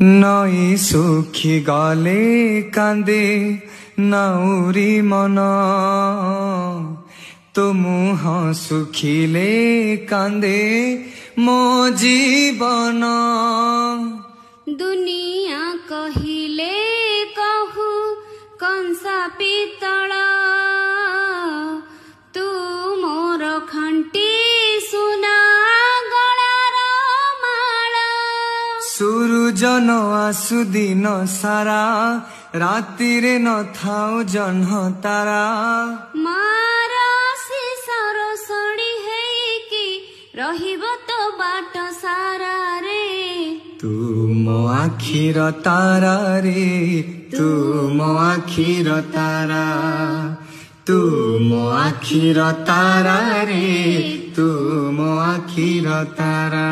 नई सुखी गले कांदे नाउरी मन तो मुह सुखिले कांदे मो जीवन दुनिया कहिले कहू कंसा पितल तू मोर खंटी सुना गलार माला सूरजन आसु दिन सारा राति रे न थाउ जन्ह तारा मारा शिशर सड़ी हेकी रहिब तो बाट सारा रे तू मो आखिर तारा रे तू मो आखिर तारा तू मो आखिर तारा रे तू मो आखिर तारा।